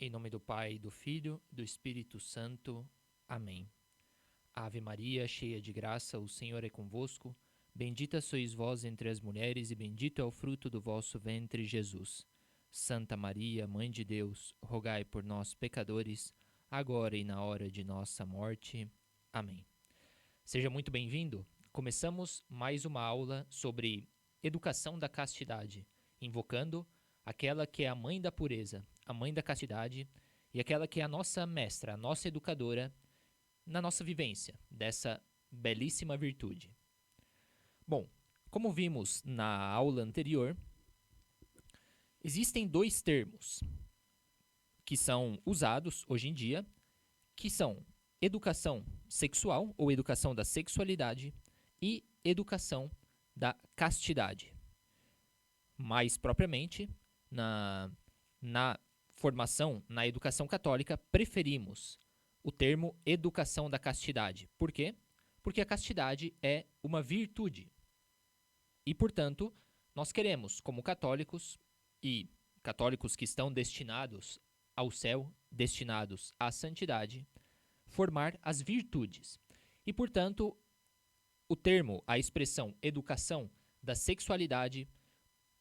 Em nome do Pai, do Filho e do Espírito Santo. Amém. Ave Maria, cheia de graça, o Senhor é convosco. Bendita sois vós entre as mulheres e bendito é o fruto do vosso ventre, Jesus. Santa Maria, Mãe de Deus, rogai por nós, pecadores, agora e na hora de nossa morte. Amém. Seja muito bem-vindo. Começamos mais uma aula sobre educação da castidade, invocando aquela que é a mãe da pureza, a mãe da castidade e aquela que é a nossa mestra, a nossa educadora na nossa vivência dessa belíssima virtude. Bom, como vimos na aula anterior, existem dois termos que são usados hoje em dia, que são educação sexual ou educação da sexualidade e educação da castidade. Mais propriamente, na formação, na educação católica, preferimos o termo educação da castidade. Por quê? Porque a castidade é uma virtude. E, portanto, nós queremos, como católicos, e católicos que estão destinados ao céu, destinados à santidade, formar as virtudes. E, portanto, o termo, a expressão educação da sexualidade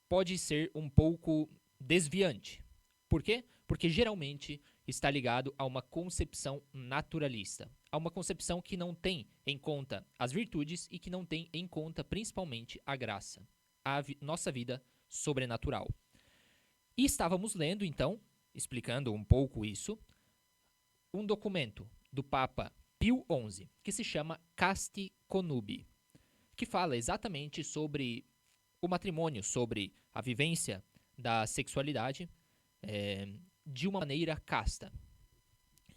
pode ser um pouco desviante. Por quê? Porque geralmente está ligado a uma concepção naturalista, a uma concepção que não tem em conta as virtudes e que não tem em conta principalmente a graça, a nossa vida sobrenatural. E estávamos lendo, então, explicando um pouco isso, um documento do Papa Pio XI, que se chama Casti Connubii, que fala exatamente sobre o matrimônio, sobre a vivência da sexualidade de uma maneira casta.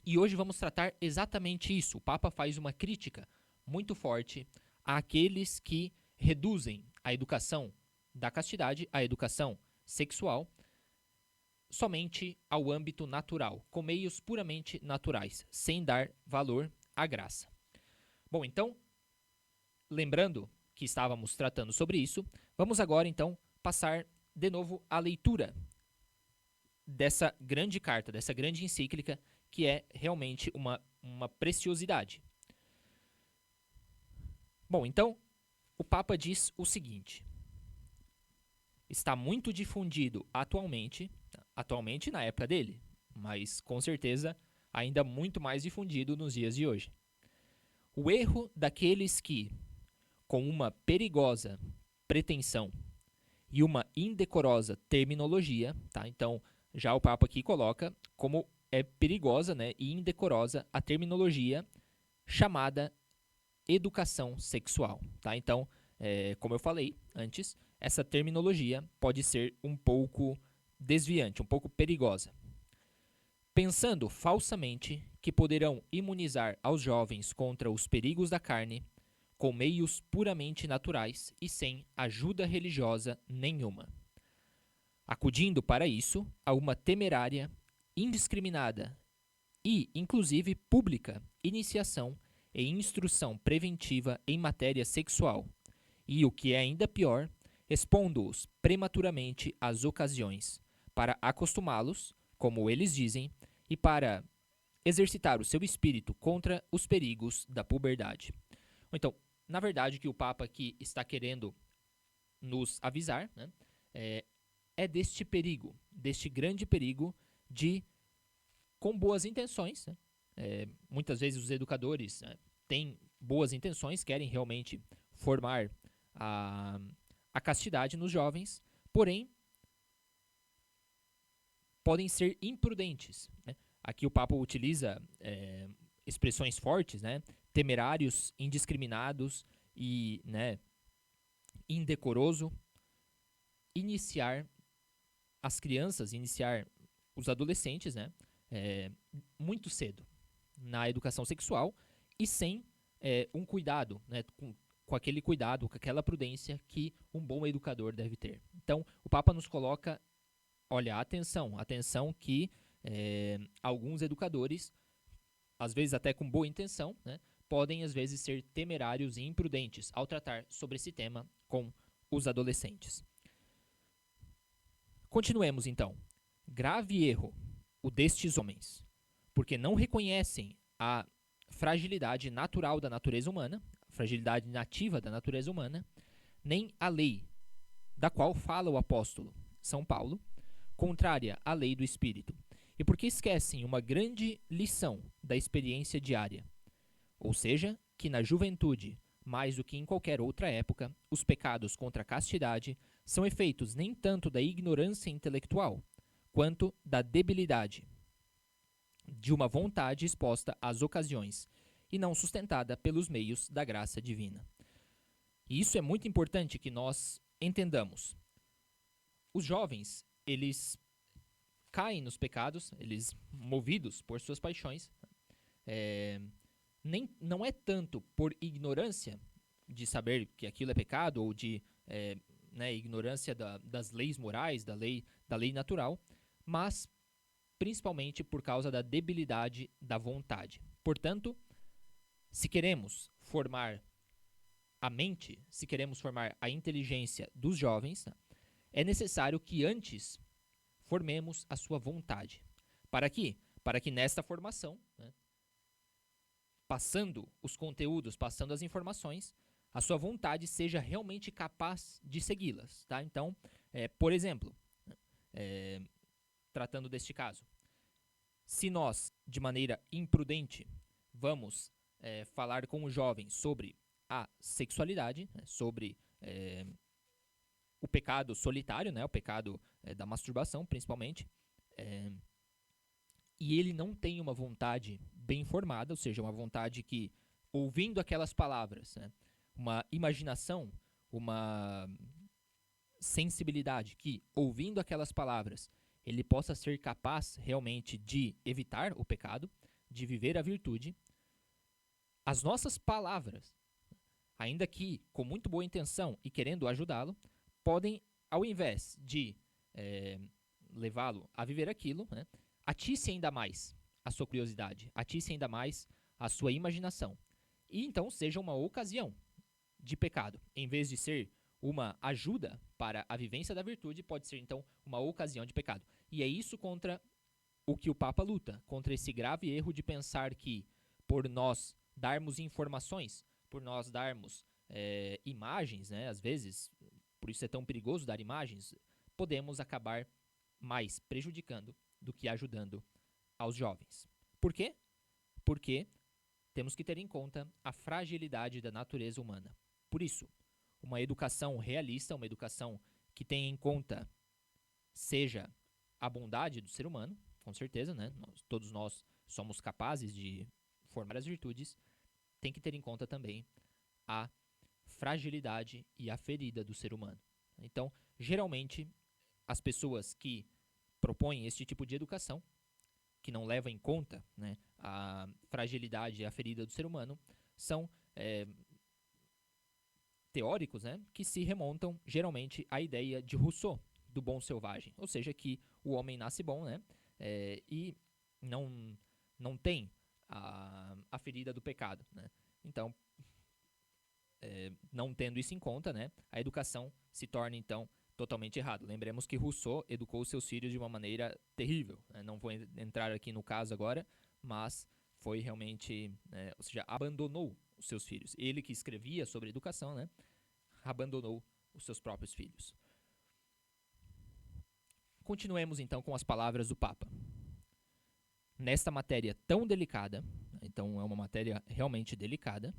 E hoje vamos tratar exatamente isso. O Papa faz uma crítica muito forte àqueles que reduzem a educação da castidade, a educação sexual, somente ao âmbito natural, com meios puramente naturais, sem dar valor à graça. Bom, então, lembrando que estávamos tratando sobre isso, vamos agora, então, passar de novo a leitura dessa grande carta, dessa grande encíclica, que é realmente uma preciosidade. Bom, então, o Papa diz o seguinte: está muito difundido atualmente na época dele, mas com certeza ainda muito mais difundido nos dias de hoje, o erro daqueles que, com uma perigosa pretensão e uma indecorosa terminologia, tá? Então, já o Papa aqui coloca como é perigosa, né, e indecorosa a terminologia chamada educação sexual, tá? Então, como eu falei antes, essa terminologia pode ser um pouco desviante, um pouco perigosa. Pensando falsamente que poderão imunizar aos jovens contra os perigos da carne com meios puramente naturais e sem ajuda religiosa nenhuma, acudindo para isso a uma temerária, indiscriminada e, inclusive, pública iniciação e instrução preventiva em matéria sexual, e, o que é ainda pior, expondo-os prematuramente às ocasiões, para acostumá-los, como eles dizem, e para exercitar o seu espírito contra os perigos da puberdade. Então, na verdade, o que o Papa aqui está querendo nos avisar, né, é deste perigo, deste grande perigo de, com boas intenções, né, muitas vezes os educadores têm boas intenções, querem realmente formar a castidade nos jovens, porém podem ser imprudentes, né? Aqui o Papa utiliza expressões fortes, né? Temerários, indiscriminados e, né, indecoroso. Iniciar as crianças, iniciar os adolescentes, né, muito cedo na educação sexual e sem um cuidado, né, com aquele cuidado, com aquela prudência que um bom educador deve ter. Então, o Papa nos coloca, olha, atenção que alguns educadores, às vezes até com boa intenção, né, podem às vezes ser temerários e imprudentes ao tratar sobre esse tema com os adolescentes. Continuemos então. Grave erro o destes homens, porque não reconhecem a fragilidade natural da natureza humana, fragilidade nativa da natureza humana, nem a lei da qual fala o apóstolo São Paulo, contrária à lei do Espírito, e porque esquecem uma grande lição da experiência diária, ou seja, que na juventude, mais do que em qualquer outra época, os pecados contra a castidade são efeitos nem tanto da ignorância intelectual, quanto da debilidade de uma vontade exposta às ocasiões e não sustentada pelos meios da graça divina. E isso é muito importante que nós entendamos. Os jovens, eles caem nos pecados, eles movidos por suas paixões, não é tanto por ignorância de saber que aquilo é pecado ou de ignorância das leis morais, da lei natural, mas principalmente por causa da debilidade da vontade. Portanto, se queremos formar a mente, se queremos formar a inteligência dos jovens, é necessário que antes formemos a sua vontade. Para quê? Para que nesta formação, passando os conteúdos, passando as informações, a sua vontade seja realmente capaz de segui-las. Tá? Então, por exemplo, tratando deste caso, se nós, de maneira imprudente, vamos falar com o jovem sobre a sexualidade, sobre o pecado solitário, o pecado da masturbação, principalmente, e ele não tem uma vontade bem formada, ou seja, uma vontade que, ouvindo aquelas palavras, uma imaginação, uma sensibilidade que, ouvindo aquelas palavras, ele possa ser capaz realmente de evitar o pecado, de viver a virtude, as nossas palavras, ainda que com muito boa intenção e querendo ajudá-lo, podem, ao invés de levá-lo a viver aquilo, atice ainda mais a sua curiosidade, atice ainda mais a sua imaginação. E então seja uma ocasião de pecado. Em vez de ser uma ajuda para a vivência da virtude, pode ser então uma ocasião de pecado. E é isso contra o que o Papa luta, contra esse grave erro de pensar que, por nós darmos informações, por nós darmos imagens, às vezes, por isso é tão perigoso dar imagens, podemos acabar mais prejudicando do que ajudando aos jovens. Por quê? Porque temos que ter em conta a fragilidade da natureza humana. Por isso, uma educação realista, uma educação que tenha em conta, seja a bondade do ser humano, com certeza, todos nós somos capazes de formar as virtudes, tem que ter em conta também a fragilidade e a ferida do ser humano. Então, geralmente, as pessoas que propõem este tipo de educação, que não leva em conta a fragilidade e a ferida do ser humano, são teóricos que se remontam geralmente à ideia de Rousseau, do bom selvagem, ou seja, que o homem nasce bom e não tem a ferida do pecado. Então, não tendo isso em conta, a educação se torna então totalmente errada. Lembremos que Rousseau educou seus filhos de uma maneira terrível. Não vou entrar aqui no caso agora, mas foi realmente, ou seja, abandonou os seus filhos. Ele que escrevia sobre educação, abandonou os seus próprios filhos. Continuemos então com as palavras do Papa. Nesta matéria tão delicada, então é uma matéria realmente delicada,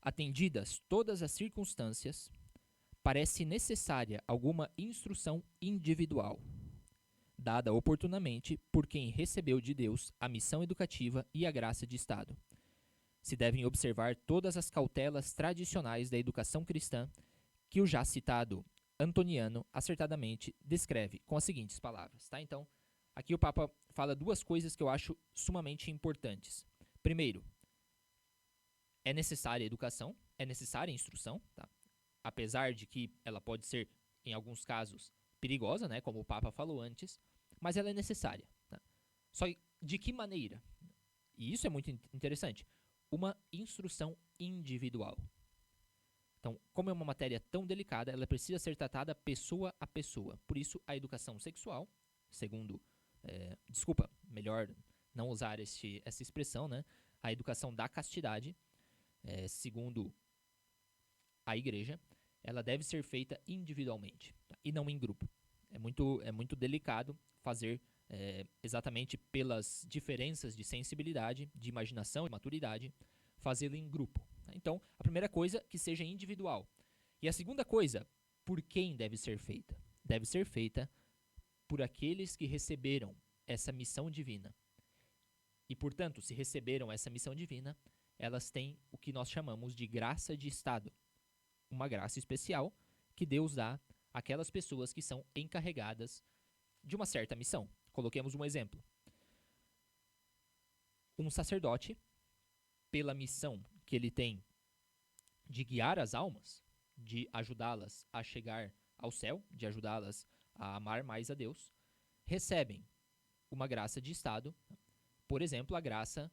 atendidas todas as circunstâncias, parece necessária alguma instrução individual, dada oportunamente por quem recebeu de Deus a missão educativa e a graça de Estado. Se devem observar todas as cautelas tradicionais da educação cristã que o já citado Antoniano acertadamente descreve com as seguintes palavras. Tá? Então, aqui o Papa fala duas coisas que eu acho sumamente importantes. Primeiro, é necessária a educação, é necessária a instrução, tá? Apesar de que ela pode ser, em alguns casos, perigosa, como o Papa falou antes, mas ela é necessária. Tá? Só de que maneira? E isso é muito interessante. Uma instrução individual. Então, como é uma matéria tão delicada, ela precisa ser tratada pessoa a pessoa. Por isso, a educação sexual, segundo desculpa, melhor não usar essa expressão, né? A educação da castidade, segundo a igreja, ela deve ser feita individualmente, tá? E não em grupo. É muito delicado fazer exatamente pelas diferenças de sensibilidade, de imaginação e maturidade, fazê-lo em grupo. Tá? Então, a primeira coisa, que seja individual. E a segunda coisa, por quem deve ser feita? Deve ser feita por aqueles que receberam essa missão divina. E, portanto, se receberam essa missão divina, elas têm o que nós chamamos de graça de Estado. Uma graça especial que Deus dá àquelas pessoas que são encarregadas de uma certa missão. Coloquemos um exemplo. Um sacerdote, pela missão que ele tem de guiar as almas, de ajudá-las a chegar ao céu, de ajudá-las a amar mais a Deus, recebem uma graça de Estado, por exemplo, a graça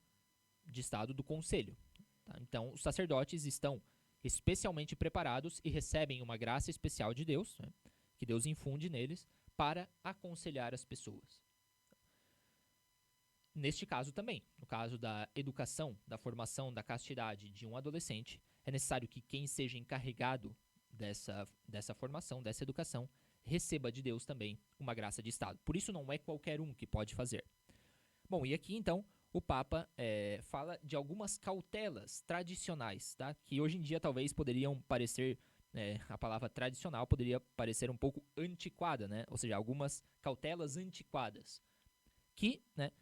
de Estado do conselho. Tá? Então, os sacerdotes estão especialmente preparados e recebem uma graça especial de Deus, né, que Deus infunde neles, para aconselhar as pessoas. Neste caso também, no caso da educação, da formação, da castidade de um adolescente, é necessário que quem seja encarregado dessa formação, dessa educação, receba de Deus também uma graça de Estado. Por isso não é qualquer um que pode fazer. Bom, e aqui então o Papa fala de algumas cautelas tradicionais, tá? Que hoje em dia talvez poderiam parecer, a palavra tradicional poderia parecer um pouco antiquada, né? Ou seja, algumas cautelas antiquadas, que, né,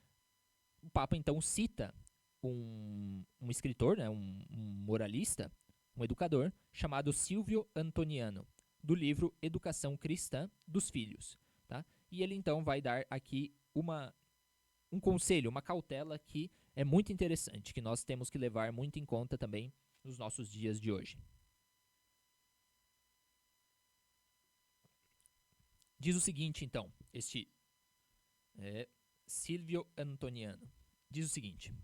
o Papa então cita um escritor, né, um moralista, um educador, chamado Silvio Antoniano, do livro Educação Cristã dos Filhos. Tá? E ele então vai dar aqui um conselho, uma cautela que é muito interessante, que nós temos que levar muito em conta também nos nossos dias de hoje. Diz o seguinte, então, este Silvio Antoniano. Diz o seguinte: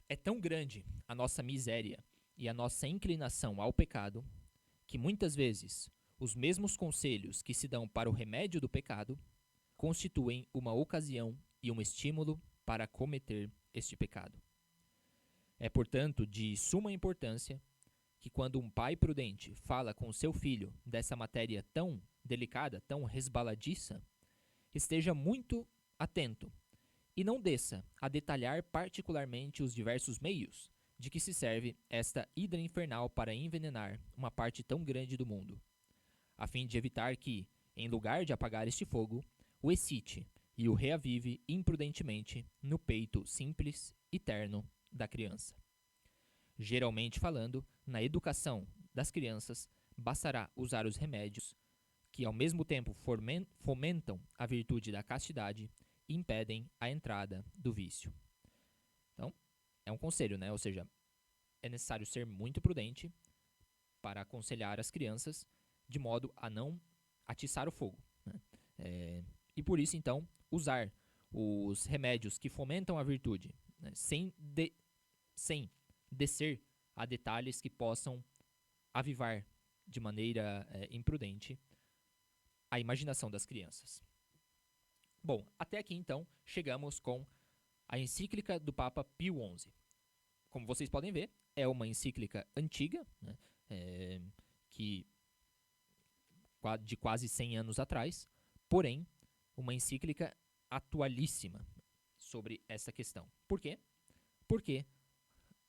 é tão grande a nossa miséria e a nossa inclinação ao pecado, que muitas vezes os mesmos conselhos que se dão para o remédio do pecado constituem uma ocasião e um estímulo para cometer este pecado. É, portanto, de suma importância que quando um pai prudente fala com seu filho dessa matéria tão delicada, tão resbaladiça, esteja muito atento e não desça a detalhar particularmente os diversos meios de que se serve esta hidra infernal para envenenar uma parte tão grande do mundo, a fim de evitar que, em lugar de apagar este fogo, o excite e o reavive imprudentemente no peito simples e terno da criança. Geralmente falando, na educação das crianças, bastará usar os remédios que, ao mesmo tempo, fomentam a virtude da castidade e impedem a entrada do vício. Então, é um conselho, né? Ou seja, é necessário ser muito prudente para aconselhar as crianças de modo a não atiçar o fogo, né? E por isso, então, usar os remédios que fomentam a virtude, né, sem descer a detalhes que possam avivar de maneira imprudente a imaginação das crianças. Bom, até aqui então chegamos com a encíclica do Papa Pio XI. Como vocês podem ver, é uma encíclica antiga, né, de quase 100 anos atrás, porém, uma encíclica atualíssima sobre essa questão. Por quê? Porque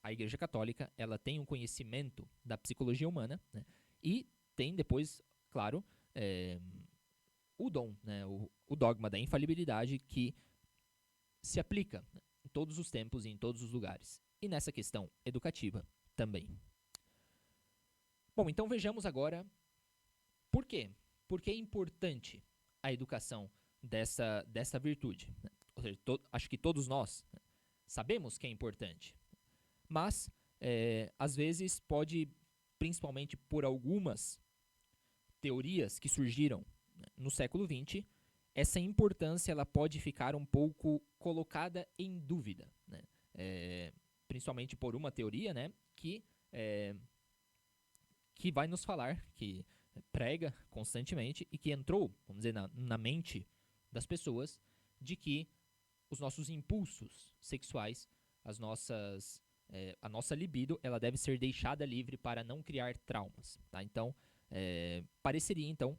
a Igreja Católica ela tem um conhecimento da psicologia humana, né, e tem depois, claro, o dom, né, o dogma da infalibilidade que se aplica em todos os tempos e em todos os lugares. E nessa questão educativa também. Bom, então vejamos agora por quê. Por que é importante a educação dessa virtude? Ou seja, acho que todos nós sabemos que é importante. Mas, às vezes, pode, principalmente por algumas teorias que surgiram no século XX, essa importância ela pode ficar um pouco colocada em dúvida, né? Principalmente por uma teoria, né, que vai nos falar, que prega constantemente e que entrou, vamos dizer, na mente das pessoas, de que os nossos impulsos sexuais, a nossa libido, ela deve ser deixada livre para não criar traumas. Tá? Então, pareceria então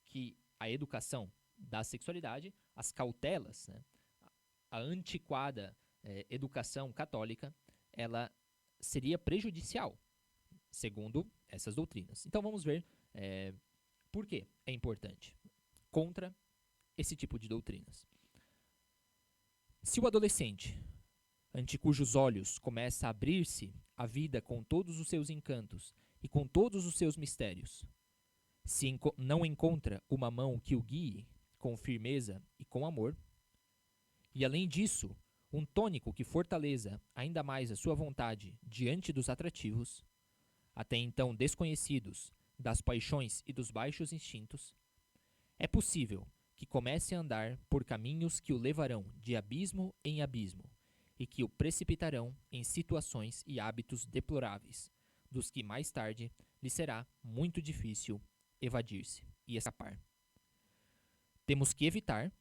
que a educação da sexualidade, as cautelas, né, a antiquada educação católica, ela seria prejudicial, segundo essas doutrinas. Então vamos ver por que é importante contra esse tipo de doutrinas. Se o adolescente, ante cujos olhos começa a abrir-se a vida com todos os seus encantos e com todos os seus mistérios, se não encontra uma mão que o guie com firmeza e com amor, e além disso, um tônico que fortaleça ainda mais a sua vontade diante dos atrativos, até então desconhecidos, das paixões e dos baixos instintos, é possível que comece a andar por caminhos que o levarão de abismo em abismo e que o precipitarão em situações e hábitos deploráveis, dos que mais tarde lhe será muito difícil evadir-se e escapar. Temos que evitar,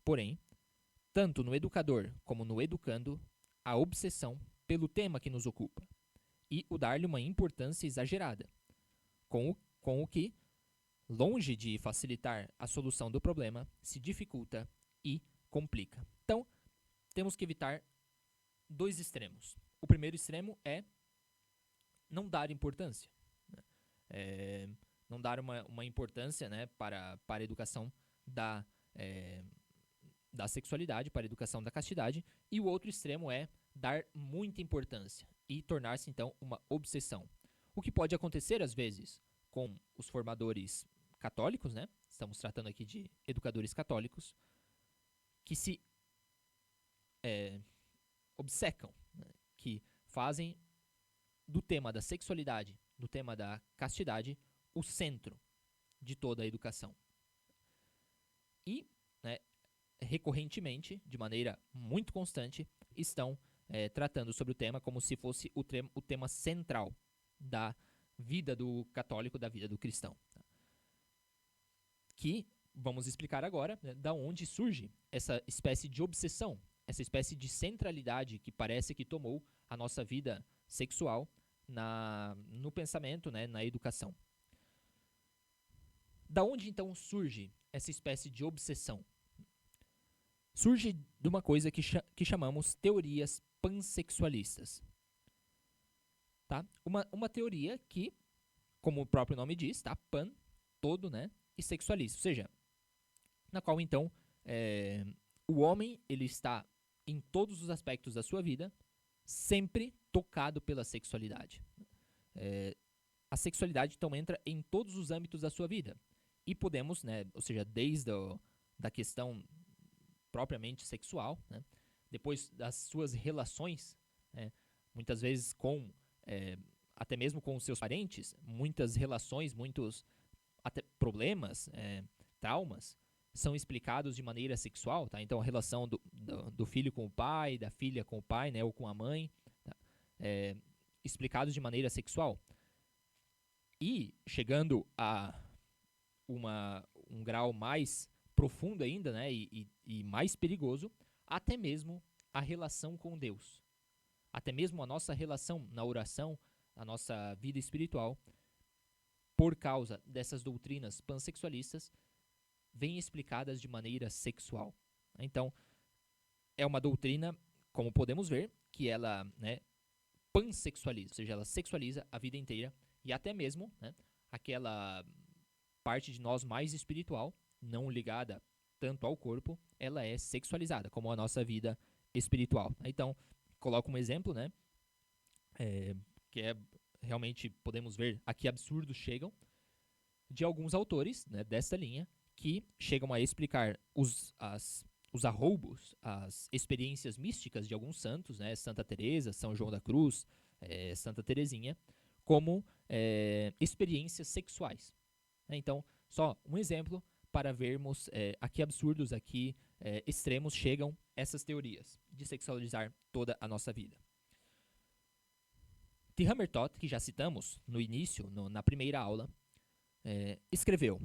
porém, tanto no educador como no educando, a obsessão pelo tema que nos ocupa e o dar-lhe uma importância exagerada, com o que, longe de facilitar a solução do problema, se dificulta e complica. Então, temos que evitar dois extremos. O primeiro extremo é não dar importância. Não dar uma importância, né, para a educação da sexualidade, para a educação da castidade. E o outro extremo é dar muita importância e tornar-se, então, uma obsessão. O que pode acontecer, às vezes, com os formadores católicos, né? Estamos tratando aqui de educadores católicos, que se obcecam, né? Que fazem do tema da sexualidade, do tema da castidade, o centro de toda a educação. E, né, recorrentemente, de maneira muito constante, estão tratando sobre o tema como se fosse o tema central da vida do católico, da vida do cristão. Que vamos explicar agora, né, da onde surge essa espécie de obsessão, essa espécie de centralidade que parece que tomou a nossa vida sexual no pensamento, né, na educação. Da onde então surge essa espécie de obsessão? Surge de uma coisa que chamamos teorias pansexualistas. Tá? Uma teoria que, como o próprio nome diz, tá? Pan, todo, né? E sexualista. Ou seja, na qual então o homem ele está em todos os aspectos da sua vida sempre tocado pela sexualidade. A sexualidade então entra em todos os âmbitos da sua vida. E podemos, né, ou seja, desde da questão propriamente sexual, né, depois das suas relações, né, muitas vezes até mesmo com os seus parentes, muitas relações, muitos até problemas, traumas, são explicados de maneira sexual, tá? Então a relação do filho com o pai, da filha com o pai, né, ou com a mãe, tá? Explicados de maneira sexual. E chegando a um grau mais profundo ainda, né, e mais perigoso, até mesmo a relação com Deus. Até mesmo a nossa relação na oração, a nossa vida espiritual, por causa dessas doutrinas pansexualistas, vêm explicadas de maneira sexual. Então, é uma doutrina, como podemos ver, que ela, né, pansexualiza, ou seja, ela sexualiza a vida inteira e até mesmo, né, aquela parte de nós mais espiritual, não ligada tanto ao corpo, ela é sexualizada, como a nossa vida espiritual. Então, coloco um exemplo, né, que realmente podemos ver a que absurdos chegam, de alguns autores, né, dessa linha, que chegam a explicar os arroubos, as experiências místicas de alguns santos, né, Santa Teresa, São João da Cruz, Santa Teresinha, como experiências sexuais. Então, só um exemplo para vermos a que absurdos, a que extremos chegam essas teorias de sexualizar toda a nossa vida. T. Hammertott, que já citamos no início, na primeira aula, escreveu: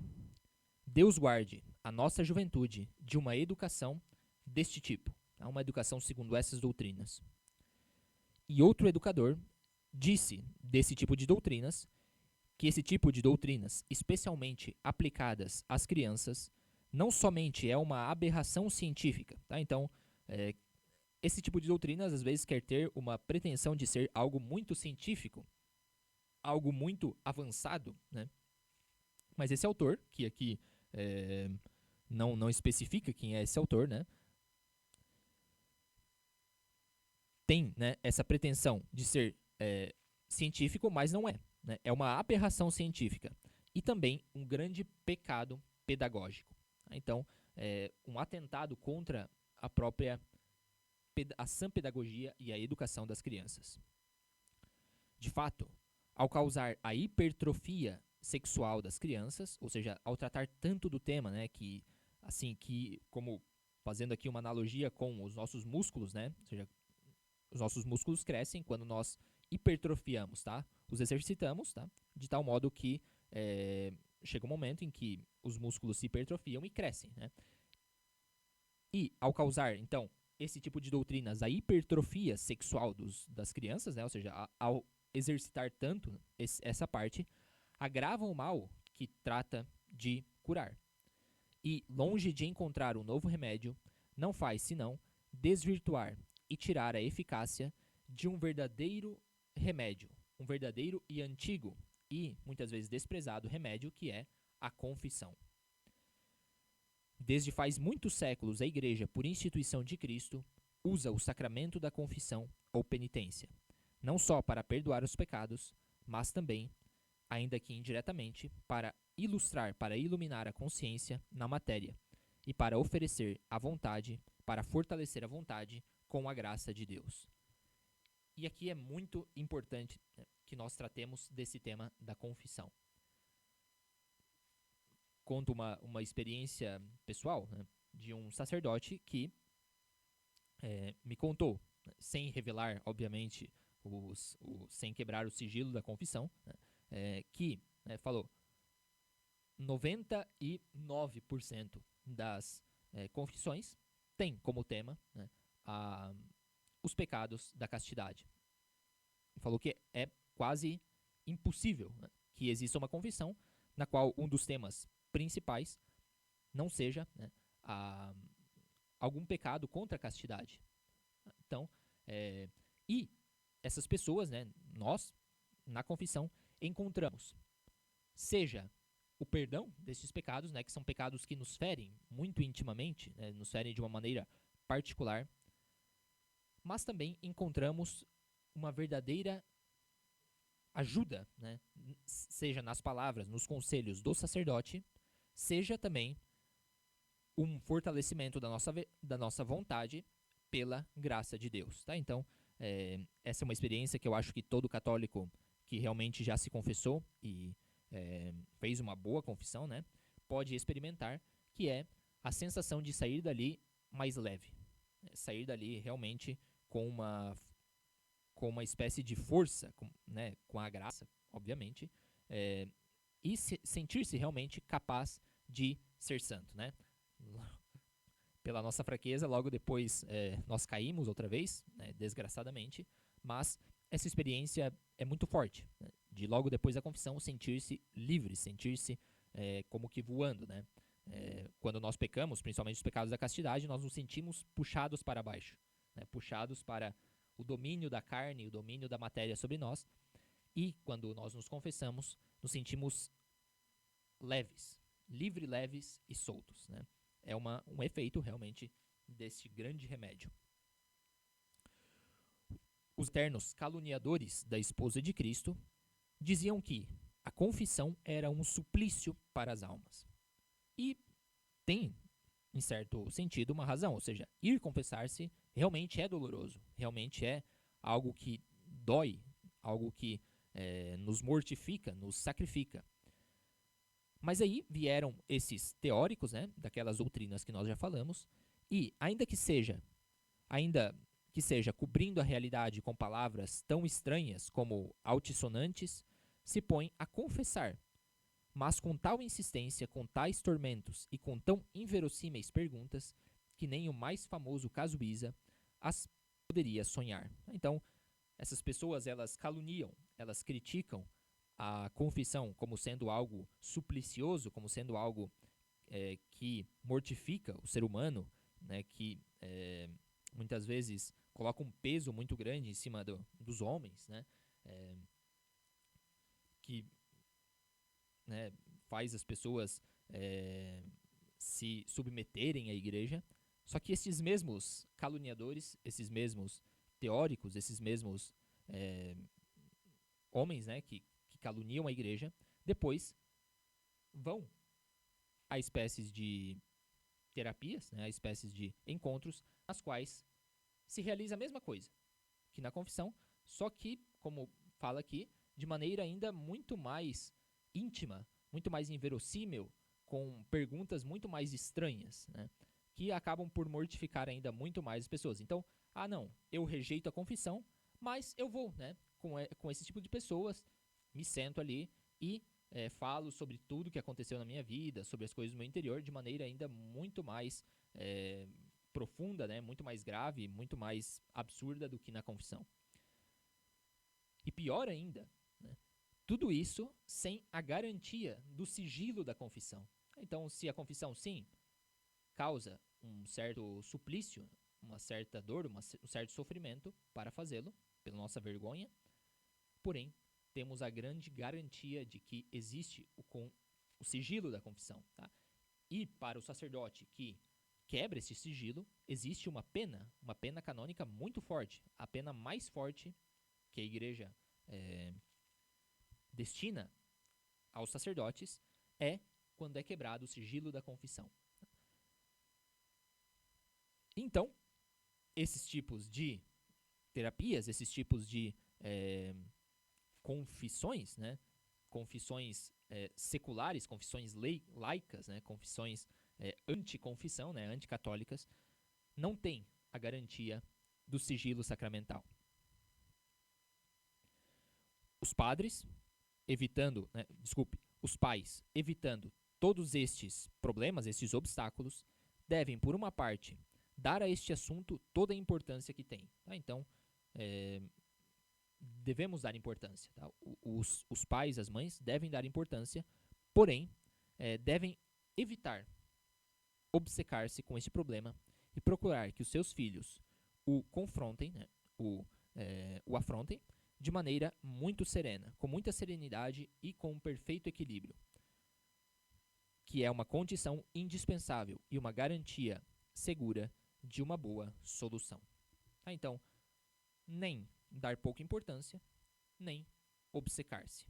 Deus guarde a nossa juventude de uma educação deste tipo, tá? Uma educação segundo essas doutrinas. E outro educador disse desse tipo de doutrinas que esse tipo de doutrinas, especialmente aplicadas às crianças, não somente é uma aberração científica, tá? Então, esse tipo de doutrinas às vezes quer ter uma pretensão de ser algo muito científico, algo muito avançado, né? Mas esse autor, que aqui não especifica quem é esse autor, né? Tem, né, essa pretensão de ser científico, mas não é, né? É uma aberração científica e também um grande pecado pedagógico. Então, um atentado contra a própria a sã pedagogia e a educação das crianças. De fato, ao causar a hipertrofia sexual das crianças, ou seja, ao tratar tanto do tema, né, que como fazendo aqui uma analogia com os nossos músculos, né, ou seja, os nossos músculos crescem quando nós hipertrofiamos, tá? Os exercitamos, tá? De tal modo que chega um momento em que os músculos se hipertrofiam e crescem, né? E ao causar, então, esse tipo de doutrinas, a hipertrofia sexual das crianças, né? Ou seja, ao exercitar tanto essa parte, agravam o mal que trata de curar. E, longe de encontrar um novo remédio, não faz senão desvirtuar e tirar a eficácia de um verdadeiro remédio, um verdadeiro e antigo e, muitas vezes, desprezado remédio, que é a confissão. Desde faz muitos séculos, a Igreja, por instituição de Cristo, usa o sacramento da confissão ou penitência, não só para perdoar os pecados, mas também, ainda que indiretamente, para ilustrar, para iluminar a consciência na matéria e para oferecer a vontade, para fortalecer a vontade com a graça de Deus. E aqui é muito importante, né, que nós tratemos desse tema da confissão. Conto uma experiência pessoal, né, de um sacerdote que me contou, né, sem revelar, obviamente, sem quebrar o sigilo da confissão, né, que falou 99% das confissões tem como tema, né, os pecados da castidade. Falou que é quase impossível, né, que exista uma confissão na qual um dos temas principais não seja, né, algum pecado contra a castidade. Então, e essas pessoas, né, nós, na confissão, encontramos, seja o perdão desses pecados, né, que são pecados que nos ferem muito intimamente, né, nos ferem de uma maneira particular, mas também encontramos uma verdadeira ajuda, né, seja nas palavras, nos conselhos do sacerdote, seja também um fortalecimento da nossa vontade pela graça de Deus. Tá? Então, essa é uma experiência que eu acho que todo católico que realmente já se confessou e fez uma boa confissão, né, pode experimentar, que é a sensação de sair dali mais leve. Sair dali realmente com uma espécie de força, né, com a graça, obviamente, e sentir-se realmente capaz de ser santo, né? Pela nossa fraqueza, logo depois nós caímos outra vez, né, desgraçadamente, mas essa experiência é muito forte, né, de logo depois da confissão sentir-se livre, sentir-se como que voando, né? Quando nós pecamos, principalmente os pecados da castidade, nós nos sentimos puxados para baixo, né, puxados para o domínio da carne, o domínio da matéria sobre nós, e quando nós nos confessamos, nos sentimos leves, leves e soltos, né? É um efeito realmente deste grande remédio. Os eternos caluniadores da esposa de Cristo diziam que a confissão era um suplício para as almas. E tem, em certo sentido, uma razão, ou seja, ir confessar-se realmente é doloroso, realmente é algo que dói, algo que nos mortifica, nos sacrifica. Mas aí vieram esses teóricos, né, daquelas doutrinas que nós já falamos, e ainda que seja cobrindo a realidade com palavras tão estranhas como altissonantes, se põe a confessar, mas com tal insistência, com tais tormentos e com tão inverossímeis perguntas, que nem o mais famoso Casuíza as poderia sonhar. Então, essas pessoas, elas caluniam, elas criticam a confissão como sendo algo suplicioso, como sendo algo que mortifica o ser humano, né, que muitas vezes coloca um peso muito grande em cima dos homens, né, que, né, faz as pessoas se submeterem à igreja. Só que esses mesmos caluniadores, esses mesmos teóricos, esses mesmos homens, né, que caluniam a igreja, depois vão a espécies de terapias, né, a espécies de encontros, nas quais se realiza a mesma coisa que na confissão, só que, como fala aqui, de maneira ainda muito mais íntima, muito mais inverossímil, com perguntas muito mais estranhas, né, que acabam por mortificar ainda muito mais as pessoas. Então, não, eu rejeito a confissão, mas eu vou, né, com esse tipo de pessoas, me sento ali e falo sobre tudo que aconteceu na minha vida, sobre as coisas do meu interior, de maneira ainda muito mais profunda, né, muito mais grave, muito mais absurda do que na confissão. E pior ainda, né, tudo isso sem a garantia do sigilo da confissão. Então, se a confissão, sim, causa um certo suplício, uma certa dor, um certo sofrimento para fazê-lo, pela nossa vergonha, porém, temos a grande garantia de que existe o sigilo da confissão. Tá? E para o sacerdote que quebra esse sigilo, existe uma pena canônica muito forte, a pena mais forte que a igreja destina aos sacerdotes é quando é quebrado o sigilo da confissão. Então, esses tipos de terapias, esses tipos de confissões, né, confissões seculares, confissões laicas, né, confissões anticonfissão, né, anticatólicas, não têm a garantia do sigilo sacramental. Os padres, os pais, evitando todos estes problemas, estes obstáculos, devem, por uma parte, dar a este assunto toda a importância que tem. Tá? Então, devemos dar importância. Tá? Os pais, as mães, devem dar importância, porém, devem evitar obcecar-se com este problema e procurar que os seus filhos o confrontem, né, o afrontem, de maneira muito serena, com muita serenidade e com um perfeito equilíbrio, que é uma condição indispensável e uma garantia segura de uma boa solução. Tá? Então, nem dar pouca importância, nem obcecar-se.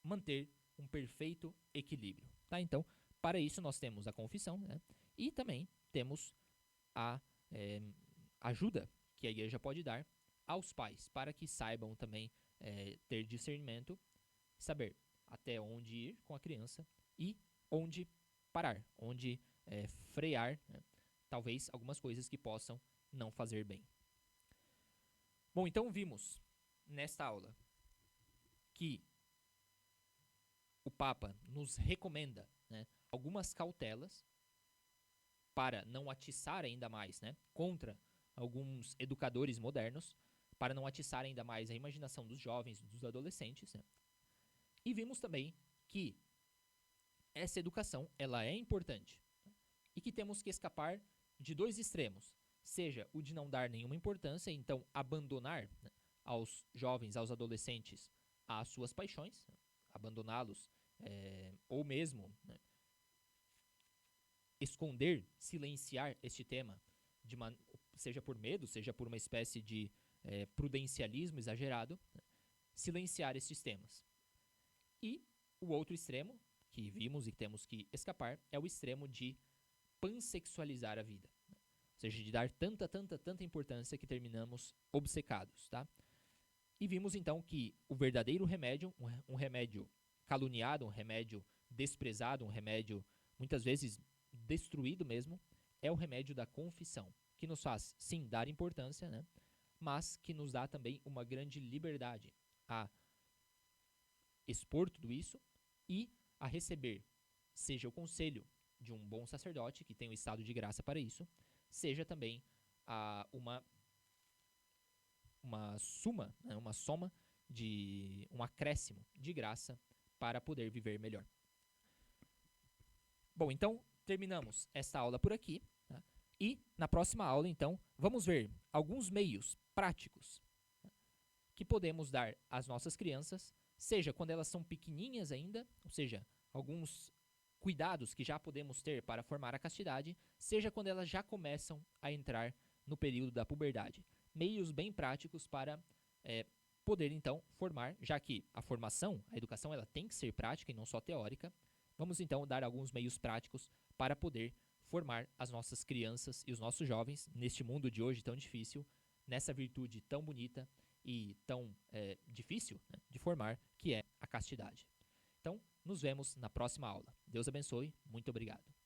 Manter um perfeito equilíbrio. Tá? Então, para isso nós temos a confissão, né? E também temos a ajuda que a igreja pode dar aos pais, para que saibam também ter discernimento, saber até onde ir com a criança e onde parar, onde frear, né, talvez algumas coisas que possam não fazer bem. Bom, então vimos nesta aula que o Papa nos recomenda, né, algumas cautelas para não atiçar ainda mais, né, contra alguns educadores modernos, para não atiçar ainda mais a imaginação dos jovens, dos adolescentes, né? E vimos também que essa educação ela é importante, tá? E que temos que escapar de dois extremos, seja o de não dar nenhuma importância, então abandonar, né, aos jovens, aos adolescentes, as suas paixões, né, abandoná-los, ou mesmo, né, esconder, silenciar este tema, seja por medo, seja por uma espécie de prudencialismo exagerado, né, silenciar estes temas. E o outro extremo, que vimos e que temos que escapar, é o extremo de pansexualizar a vida. Né? Ou seja, de dar tanta importância que terminamos obcecados. Tá? E vimos então que o verdadeiro remédio, um remédio caluniado, um remédio desprezado, um remédio muitas vezes destruído mesmo, é o remédio da confissão, que nos faz, sim, dar importância, né, mas que nos dá também uma grande liberdade a expor tudo isso e a receber, seja o conselho de um bom sacerdote, que tem o estado de graça para isso, seja também uma soma, né, uma soma de um acréscimo de graça para poder viver melhor. Bom, então terminamos esta aula por aqui, tá? E na próxima aula, então, vamos ver alguns meios práticos, tá, que podemos dar às nossas crianças, seja quando elas são pequenininhas ainda, ou seja, alguns cuidados que já podemos ter para formar a castidade, seja quando elas já começam a entrar no período da puberdade. Meios bem práticos para poder, então, formar, já que a formação, a educação, ela tem que ser prática e não só teórica. Vamos, então, dar alguns meios práticos para poder formar as nossas crianças e os nossos jovens neste mundo de hoje tão difícil, nessa virtude tão bonita e tão difícil, né, de formar, que é a castidade. Então, nos vemos na próxima aula. Deus abençoe. Muito obrigado.